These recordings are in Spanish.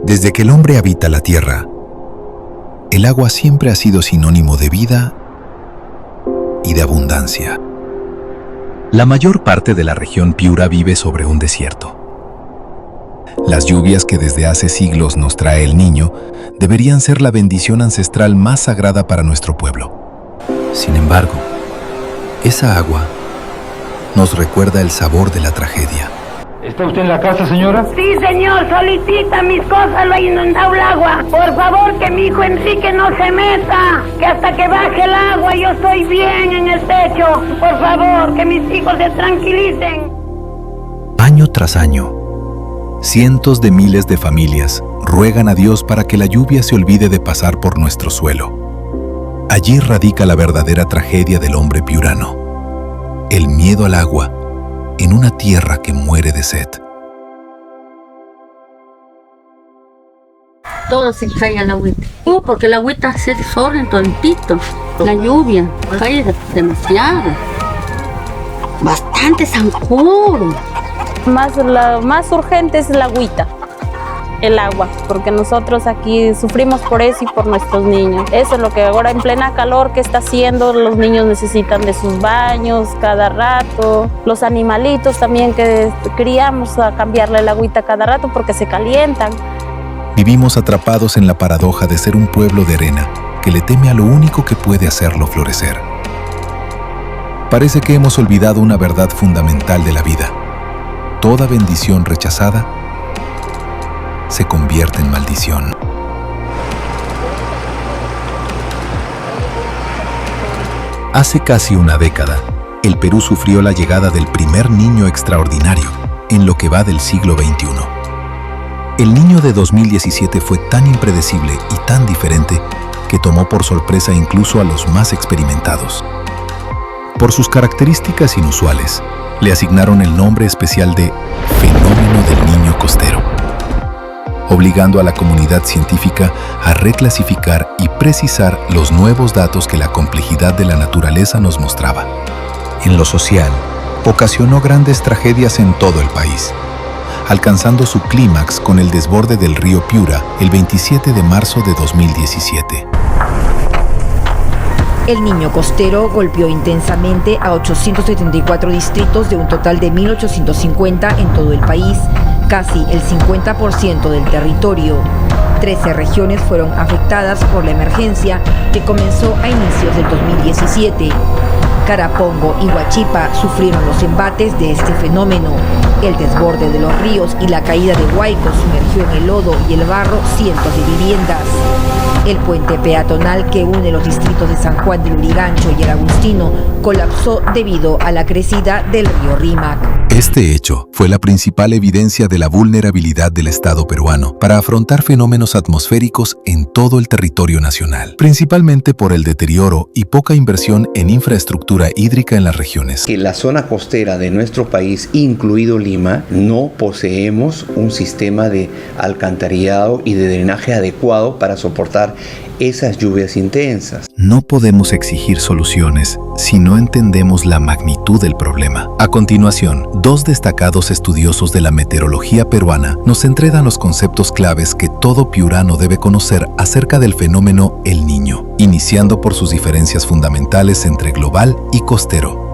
Desde que el hombre habita la tierra, el agua siempre ha sido sinónimo de vida y de abundancia. La mayor parte de la región Piura vive sobre un desierto. Las lluvias que desde hace siglos nos trae el Niño deberían ser la bendición ancestral más sagrada para nuestro pueblo. Sin embargo, esa agua nos recuerda el sabor de la tragedia. ¿Está usted en la casa, señora? Sí, señor, solicita mis cosas, lo ha inundado el agua. Por favor, que mi hijo Enrique no se meta, que hasta que baje el agua yo estoy bien en el techo. Por favor, que mis hijos se tranquilicen. Año tras año, cientos de miles de familias ruegan a Dios para que la lluvia se olvide de pasar por nuestro suelo. Allí radica la verdadera tragedia del hombre piurano: el miedo al agua en una tierra que muere de sed. Todo se cae al agüita. Porque el agüita se sola en todo el pito. La lluvia cae demasiado. Bastante zancudo. Más urgente es la agüita, el agua, porque nosotros aquí sufrimos por eso y por nuestros niños. Eso es lo que ahora en plena calor que está haciendo, los niños necesitan de sus baños cada rato. Los animalitos también que criamos, a cambiarle el agüita cada rato porque se calientan. Vivimos atrapados en la paradoja de ser un pueblo de arena que le teme a lo único que puede hacerlo florecer. Parece que hemos olvidado una verdad fundamental de la vida: toda bendición rechazada se convierte en maldición. Hace casi una década, el Perú sufrió la llegada del primer niño extraordinario en lo que va del siglo XXI. El niño de 2017 fue tan impredecible y tan diferente que tomó por sorpresa incluso a los más experimentados. Por sus características inusuales, le asignaron el nombre especial de fenómeno del niño costero, obligando a la comunidad científica a reclasificar y precisar los nuevos datos que la complejidad de la naturaleza nos mostraba. En lo social, ocasionó grandes tragedias en todo el país, alcanzando su clímax con el desborde del río Piura el 27 de marzo de 2017. El niño costero golpeó intensamente a 874 distritos de un total de 1.850 en todo el país, casi el 50% del territorio. 13 regiones fueron afectadas por la emergencia que comenzó a inicios del 2017. Carapongo y Huachipa sufrieron los embates de este fenómeno. El desborde de los ríos y la caída de Huayco sumergió en el lodo y el barro cientos de viviendas. El puente peatonal que une los distritos de San Juan del Lurigancho y el Agustino colapsó debido a la crecida del río Rímac. Este hecho fue la principal evidencia de la vulnerabilidad del Estado peruano para afrontar fenómenos atmosféricos en todo el territorio nacional, principalmente por el deterioro y poca inversión en infraestructura hídrica en las regiones. En la zona costera de nuestro país, incluido Lima, no poseemos un sistema de alcantarillado y de drenaje adecuado para soportar esas lluvias intensas. No podemos exigir soluciones si no entendemos la magnitud del problema. A continuación, dos destacados estudiosos de la meteorología peruana nos entregan los conceptos claves que todo piurano debe conocer acerca del fenómeno El Niño, iniciando por sus diferencias fundamentales entre global y costero.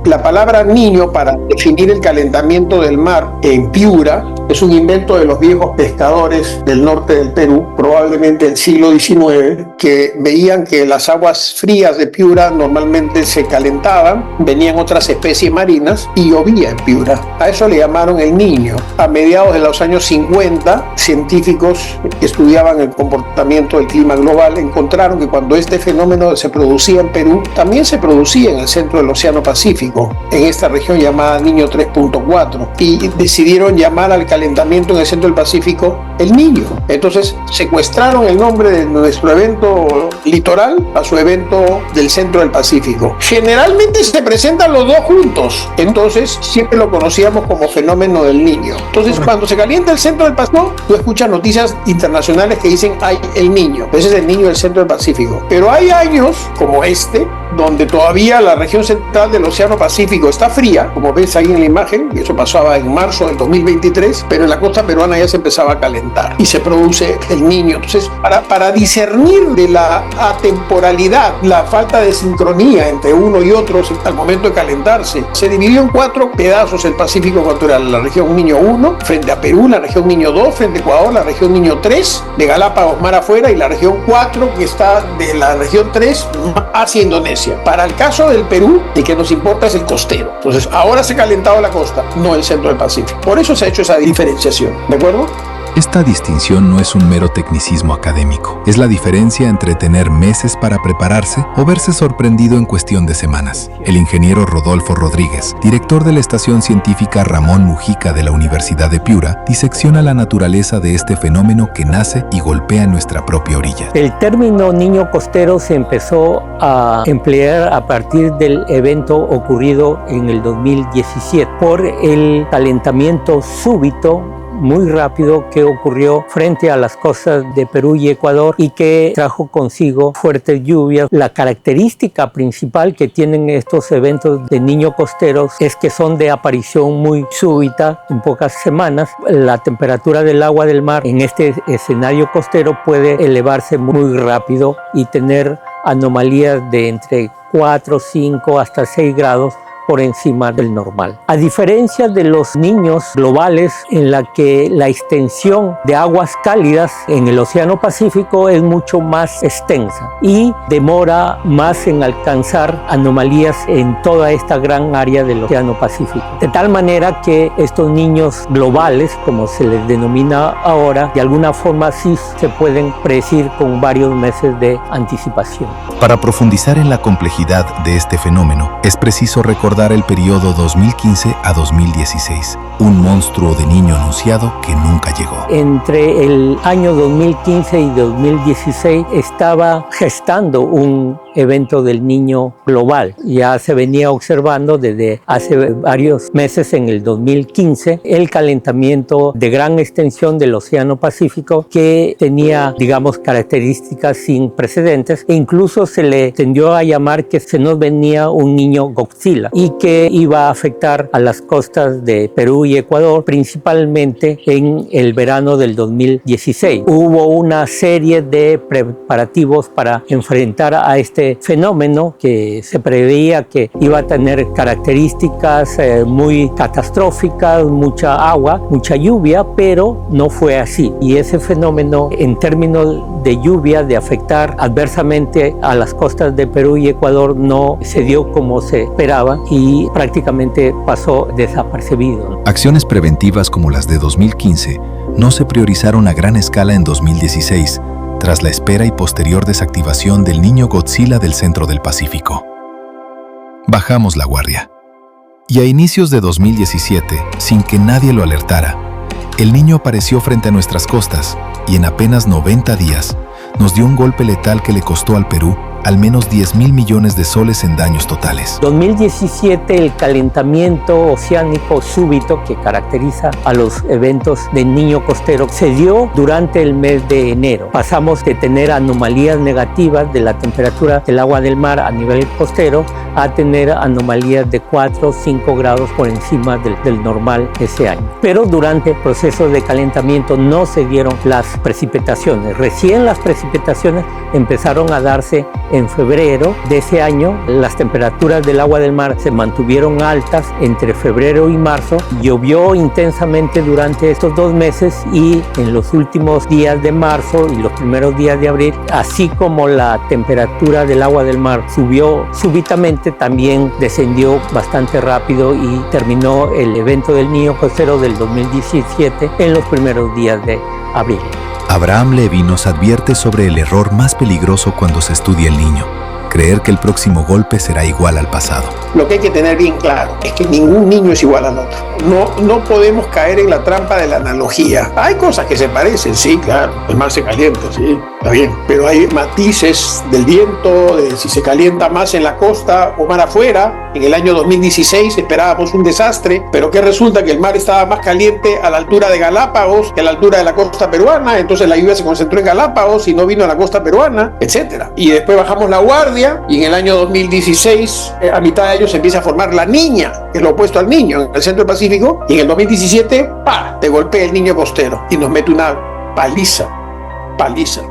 La palabra niño para definir el calentamiento del mar en Piura es un invento de los viejos pescadores del norte del Perú, probablemente del siglo XIX, que veían que las aguas frías de Piura normalmente se calentaban, venían otras especies marinas y llovía en Piura. A eso le llamaron el niño. A mediados de los años 50, científicos que estudiaban el comportamiento del clima global encontraron que cuando este fenómeno se producía en Perú, también se producía en el centro del Océano Pacífico, en esta región llamada Niño 3.4, y decidieron llamar al calentamiento en el centro del Pacífico El Niño. Entonces secuestraron el nombre de nuestro evento litoral a su evento del centro del Pacífico. Generalmente se presentan los dos juntos, entonces siempre lo conocíamos como fenómeno del Niño. Entonces cuando se calienta el centro del Pacífico, tú escuchas noticias internacionales que dicen hay el Niño. Ese es el Niño del centro del Pacífico. Pero hay años como este donde todavía la región central del Océano Pacífico está fría, como ves ahí en la imagen, y eso pasaba en marzo del 2023, pero en la costa peruana ya se empezaba a calentar y se produce el Niño. Entonces, para discernir de la atemporalidad, la falta de sincronía entre uno y otro al momento de calentarse, se dividió en 4 pedazos el Pacífico ecuatorial: la región Niño 1 frente a Perú, la región Niño 2 frente a Ecuador, la región Niño 3 de Galápagos mar afuera y la región 4 que está de la región 3 hacia Indonesia. Para el caso del Perú, el que nos importa es el costero. Entonces, ahora se ha calentado la costa, no el centro del Pacífico. Por eso se ha hecho esa diferenciación, ¿de acuerdo? Esta distinción no es un mero tecnicismo académico, es la diferencia entre tener meses para prepararse o verse sorprendido en cuestión de semanas. El ingeniero Rodolfo Rodríguez, director de la estación científica Ramón Mujica de la Universidad de Piura, disecciona la naturaleza de este fenómeno que nace y golpea en nuestra propia orilla. El término niño costero se empezó a emplear a partir del evento ocurrido en el 2017 por el calentamiento súbito muy rápido que ocurrió frente a las costas de Perú y Ecuador y que trajo consigo fuertes lluvias. La característica principal que tienen estos eventos de niño costeros es que son de aparición muy súbita en pocas semanas. La temperatura del agua del mar en este escenario costero puede elevarse muy rápido y tener anomalías de entre 4, 5 hasta 6 grados por encima del normal. A diferencia de los niños globales, en la que la extensión de aguas cálidas en el Océano Pacífico es mucho más extensa y demora más en alcanzar anomalías en toda esta gran área del Océano Pacífico. De tal manera que estos niños globales, como se les denomina ahora, de alguna forma sí se pueden predecir con varios meses de anticipación. Para profundizar en la complejidad de este fenómeno, es preciso recordar el periodo 2015 a 2016, un monstruo de niño anunciado que nunca llegó. Entre el año 2015 y 2016 estaba gestando un evento del niño global. Ya se venía observando desde hace varios meses, en el 2015, el calentamiento de gran extensión del Océano Pacífico que tenía, digamos, características sin precedentes e incluso se le tendió a llamar que se nos venía un niño Godzilla y que iba a afectar a las costas de Perú y Ecuador, principalmente en el verano del 2016. Hubo una serie de preparativos para enfrentar a este fenómeno que se preveía que iba a tener características muy catastróficas, mucha agua, mucha lluvia, pero no fue así. Y ese fenómeno, en términos de lluvia, de afectar adversamente a las costas de Perú y Ecuador, no se dio como se esperaba y prácticamente pasó desapercibido. Acciones preventivas como las de 2015 no se priorizaron a gran escala en 2016, tras la espera y posterior desactivación del niño Godzilla del centro del Pacífico. Bajamos la guardia. Y a inicios de 2017, sin que nadie lo alertara, el niño apareció frente a nuestras costas y en apenas 90 días nos dio un golpe letal que le costó al Perú al menos 10.000 millones de soles en daños totales. 2017, el calentamiento oceánico súbito que caracteriza a los eventos del niño costero se dio durante el mes de enero. Pasamos de tener anomalías negativas de la temperatura del agua del mar a nivel costero a tener anomalías de 4 o 5 grados por encima del normal ese año. Pero durante el proceso de calentamiento no se dieron las precipitaciones. Recién las precipitaciones empezaron a darse en febrero de ese año. Las temperaturas del agua del mar se mantuvieron altas entre febrero y marzo. Llovió intensamente durante estos 2 meses y en los últimos días de marzo y los primeros días de abril, así como la temperatura del agua del mar subió súbitamente, también descendió bastante rápido y terminó el evento del niño costero del 2017 en los primeros días de abril. Abraham Levy nos advierte sobre el error más peligroso cuando se estudia el niño: creer que el próximo golpe será igual al pasado. Lo que hay que tener bien claro es que ningún niño es igual al otro. No podemos caer en la trampa de la analogía. Hay cosas que se parecen, sí, claro. El mar se calienta, sí, está bien. Pero hay matices del viento, de si se calienta más en la costa o mar afuera. En el año 2016 esperábamos un desastre, pero que resulta que el mar estaba más caliente a la altura de Galápagos que a la altura de la costa peruana. Entonces la lluvia se concentró en Galápagos y no vino a la costa peruana, etc. Y después bajamos la guardia guardia y en el año 2016, a mitad de año, se empieza a formar la niña, que es lo opuesto al niño, en el centro del Pacífico, y en el 2017, ¡pa!, te golpea el niño costero y nos mete una paliza.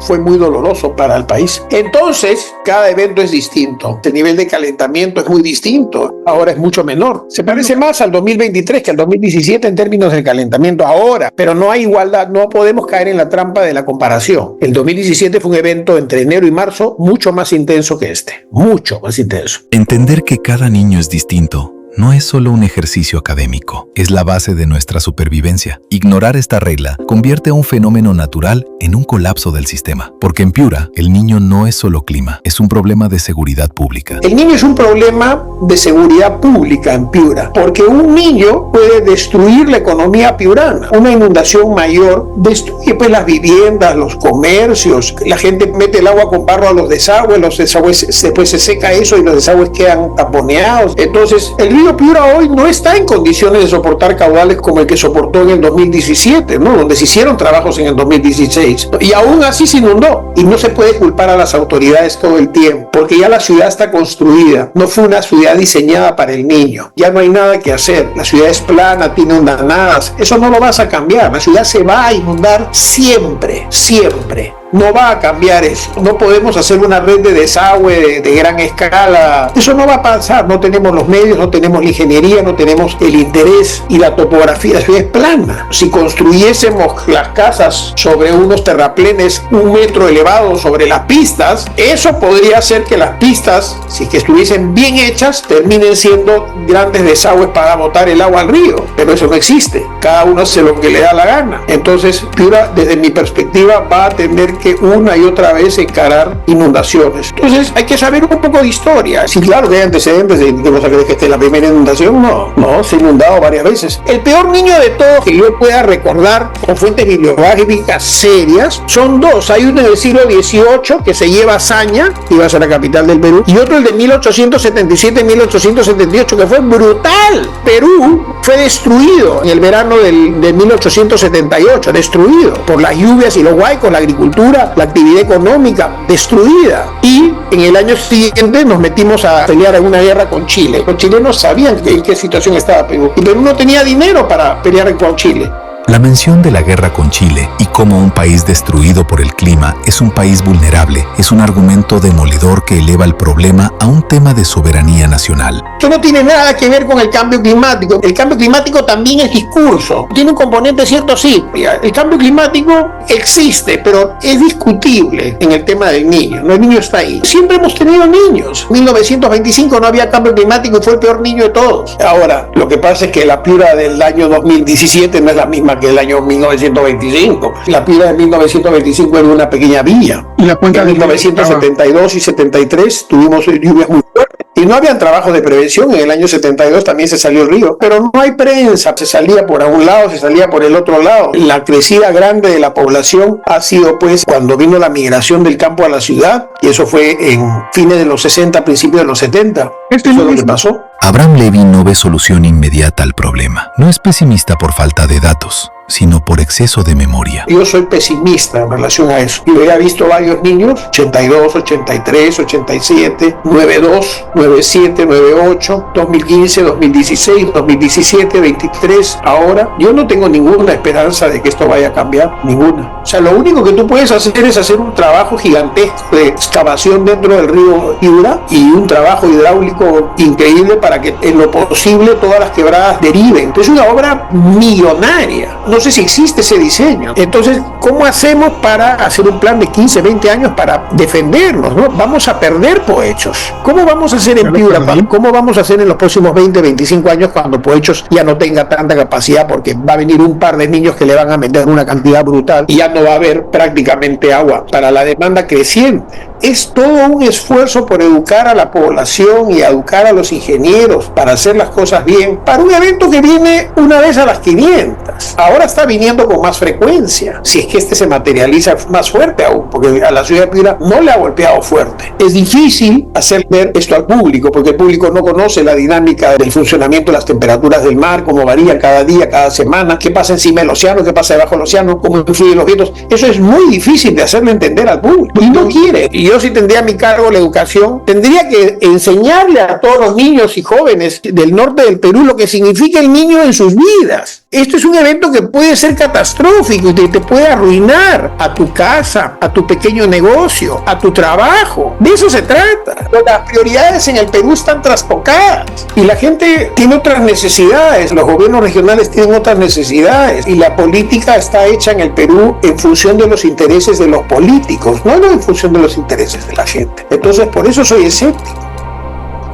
Fue muy doloroso para el país. Entonces, cada evento es distinto. El nivel de calentamiento es muy distinto. Ahora es mucho menor. Se parece más al 2023 que al 2017 en términos de calentamiento ahora, pero no hay igualdad. No podemos caer en la trampa de la comparación. El 2017 fue un evento entre enero y marzo mucho más intenso que este. Mucho más intenso. Entender que cada niño es distinto no es solo un ejercicio académico, es la base de nuestra supervivencia. Ignorar esta regla convierte a un fenómeno natural en un colapso del sistema, porque en Piura, el niño no es solo clima, es un problema de seguridad pública. El niño es un problema de seguridad pública en Piura, porque un niño puede destruir la economía piurana. Una inundación mayor destruye pues las viviendas, los comercios, la gente mete el agua con barro a los desagües después se seca eso y los desagües quedan taponeados. Entonces, el río Piura hoy no está en condiciones de soportar caudales como el que soportó en el 2017, ¿no? Donde se hicieron trabajos en el 2016. Y aún así se inundó. Y no se puede culpar a las autoridades todo el tiempo, porque ya la ciudad está construida. No fue una ciudad diseñada para el niño. Ya no hay nada que hacer. La ciudad es plana, tiene hondanadas. Eso no lo vas a cambiar. La ciudad se va a inundar siempre, siempre. No va a cambiar eso. No podemos hacer una red de desagüe de gran escala. Eso no va a pasar. No tenemos los medios, no tenemos la ingeniería, no tenemos el interés y la topografía. La ciudad es plana. Si construyésemos las casas sobre unos terraplenes 1 metro elevados sobre las pistas, eso podría hacer que las pistas, si es que estuviesen bien hechas, terminen siendo grandes desagües para botar el agua al río. Pero eso no existe. Cada uno hace lo que le da la gana. Entonces, Piura, desde mi perspectiva, va a tener que una y otra vez encarar inundaciones. Entonces hay que saber un poco de historia. Sí, claro que hay antecedentes de que no se cree que esta es la primera inundación. No, se ha inundado varias veces. El peor niño de todos que yo pueda recordar con fuentes bibliográficas serias son dos. Hay uno del siglo XVIII que se lleva hazaña, iba a ser la capital del Perú, y otro el de 1877-1878 que fue brutal. Perú fue destruido en el verano de 1878, destruido por las lluvias y los huaicos, la agricultura, la actividad económica destruida. Y en el año siguiente nos metimos a pelear en una guerra con Chile. Los chilenos sabían en qué situación estaba Perú, y Perú no tenía dinero para pelear con Chile. La mención de la guerra con Chile y cómo un país destruido por el clima es un país vulnerable es un argumento demoledor que eleva el problema a un tema de soberanía nacional. Esto no tiene nada que ver con el cambio climático. El cambio climático también es discurso. Tiene un componente cierto, sí. El cambio climático existe, pero es discutible en el tema del niño. No, el niño está ahí. Siempre hemos tenido niños. En 1925 no había cambio climático y fue el peor niño de todos. Ahora, lo que pasa es que la Piura del año 2017 no es la misma que el año 1925. La Piura de 1925 era una pequeña villa. Y la cuenca en 1972 y 73 tuvimos lluvias muy fuertes. Y no habían trabajos de prevención. En el año 72 también se salió el río. Pero no hay prensa. Se salía por un lado, se salía por el otro lado. La crecida grande de la población ha sido pues cuando vino la migración del campo a la ciudad. Y eso fue en fines de los 60, principios de los 70. Eso es lo que pasó. Abraham Levy no ve solución inmediata al problema. No es pesimista por falta de datos, sino por exceso de memoria. Yo soy pesimista en relación a eso. Yo he visto varios niños, 82, 83, 87, 92, 97, 98, 2015, 2016, 2017, 23, ahora. Yo no tengo ninguna esperanza de que esto vaya a cambiar, ninguna. O sea, lo único que tú puedes hacer es hacer un trabajo gigantesco de excavación dentro del río Piura y un trabajo hidráulico increíble para que en lo posible todas las quebradas deriven. Es una obra millonaria. No sé si existe ese diseño. Entonces, ¿cómo hacemos para hacer un plan de 15, 20 años para defendernos, ¿no? Vamos a perder Poechos. ¿Cómo vamos a hacer en Piura? ¿Cómo vamos a hacer en los próximos 20, 25 años cuando Poechos ya no tenga tanta capacidad? Porque va a venir un par de niños que le van a meter una cantidad brutal y ya no va a haber prácticamente agua para la demanda creciente. Es todo un esfuerzo por educar a la población y educar a los ingenieros para hacer las cosas bien, para un evento que viene una vez a las 500. Ahora está viniendo con más frecuencia, si es que este se materializa más fuerte aún, porque a la ciudad de Piura no le ha golpeado fuerte. Es difícil hacer ver esto al público, porque el público no conoce la dinámica del funcionamiento de las temperaturas del mar, cómo varían cada día, cada semana, qué pasa encima del océano, qué pasa debajo del océano, cómo influyen los vientos. Eso es muy difícil de hacerle entender al público, y no quiere. Y yo, si tendría a mi cargo la educación, tendría que enseñarle a todos los niños y jóvenes del norte del Perú lo que significa el niño en sus vidas. Esto es un evento que puede ser catastrófico y te puede arruinar a tu casa, a tu pequeño negocio, a tu trabajo. De eso se trata. Las prioridades en el Perú están trastocadas y la gente tiene otras necesidades, los gobiernos regionales tienen otras necesidades y la política está hecha en el Perú en función de los intereses de los políticos, no en función de los intereses de la gente. Entonces, por eso soy escéptico.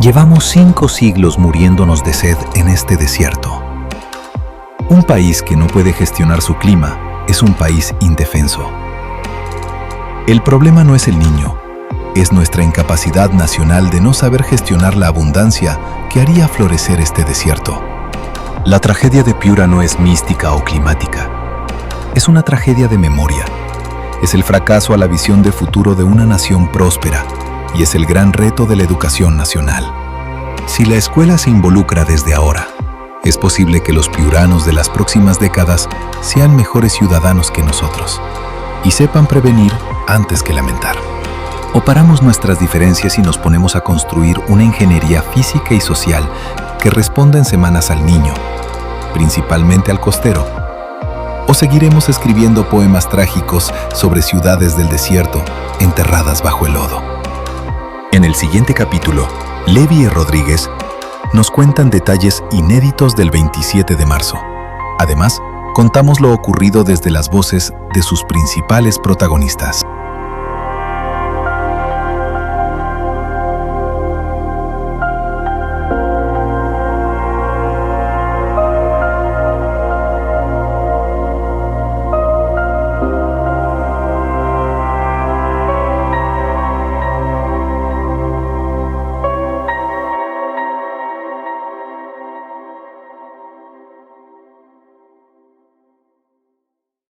Llevamos 5 siglos muriéndonos de sed en este desierto. Un país que no puede gestionar su clima es un país indefenso. El problema no es el niño, es nuestra incapacidad nacional de no saber gestionar la abundancia que haría florecer este desierto. La tragedia de Piura no es mística o climática, es una tragedia de memoria. Es el fracaso a la visión de futuro de una nación próspera y es el gran reto de la educación nacional. Si la escuela se involucra desde ahora, es posible que los piuranos de las próximas décadas sean mejores ciudadanos que nosotros y sepan prevenir antes que lamentar. O paramos nuestras diferencias y nos ponemos a construir una ingeniería física y social que responda en semanas al niño, principalmente al costero. O seguiremos escribiendo poemas trágicos sobre ciudades del desierto enterradas bajo el lodo. En el siguiente capítulo, Levi y Rodríguez nos cuentan detalles inéditos del 27 de marzo. Además, contamos lo ocurrido desde las voces de sus principales protagonistas.